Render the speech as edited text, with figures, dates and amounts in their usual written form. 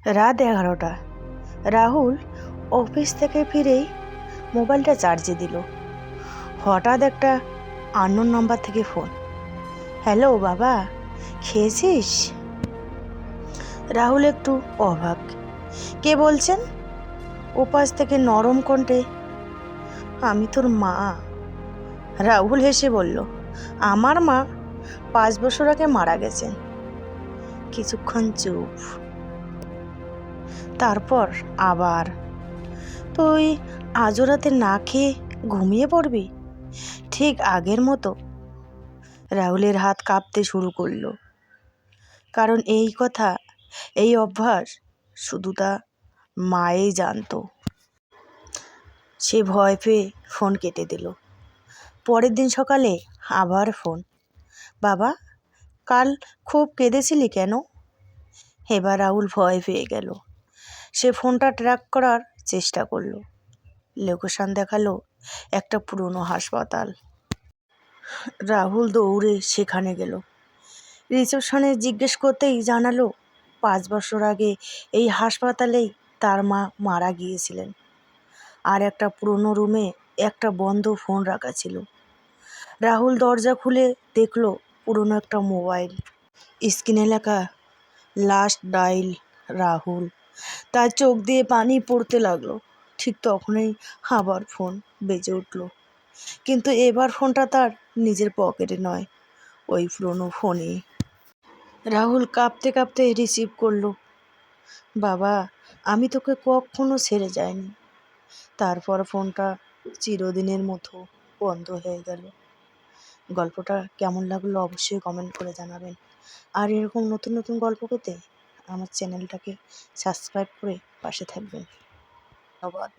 রাত 11টা। রাহুল অফিস থেকে ফিরেই মোবাইলটা চার্জে দিল। হঠাৎ একটা আননোন নাম্বার থেকে ফোন। হ্যালো বাবা, খেয়েছিস? রাহুল একটু অবাক। কে বলছেন? ওপাশ থেকে নরম কণ্ঠে, আমি তোর মা। রাহুল হেসে বলল, আমার মা 5 বছর আগে মারা গেছেন। কিছুক্ষণ চুপ, তারপর আবার, তুই আজও রাতে না খেয়ে ঘুমিয়ে পড়বি ঠিক আগের মতো? রাহুলের হাত কাঁপতে শুরু করলো, কারণ এই কথা, এই অভ্যাস শুধু তা মাই জানতো। সে ভয় পেয়ে ফোন কেটে দিল। পরের দিন সকালে আবার ফোন। বাবা, কাল খুব কেঁদেছিলি কেন? এবার রাহুল ভয় পেয়ে গেল। সে ফোনটা ট্র্যাক করার চেষ্টা করলো। লোকেশন দেখালো একটা পুরনো হাসপাতাল। রাহুল দৌড়ে সেখানে গেল। রিসেপশনে জিজ্ঞেস করতেই জানালো 5 বছর আগে এই হাসপাতালেই তার মা মারা গিয়েছিলেন। আর একটা পুরনো রুমে একটা বন্ধ ফোন রাখা ছিল। রাহুল দরজা খুলে দেখলো পুরনো একটা মোবাইল, স্ক্রিনে লেখা লাস্ট ডাইল রাহুল। তার চোখ দিয়ে পানি পড়তে লাগলো। ঠিক তখনই আবার ফোন বেজে উঠল, কিন্তু এবার ফোনটা তার নিজের পকেটে নয়, ওই পুরনো ফোনে। রাহুল কাঁপতে কাঁপতে রিসিভ করলো। বাবা, আমি তোকে কখনো ছেড়ে যাইনি। তারপর ফোনটা চিরদিনের মতো বন্ধ হয়ে গেল। গল্পটা কেমন লাগলো অবশ্যই কমেন্ট করে জানাবেন। আর এরকম নতুন নতুন গল্প পেতে আমার চ্যানেলটাকে সাবস্ক্রাইব করে পাশে থাকবেন। ধন্যবাদ।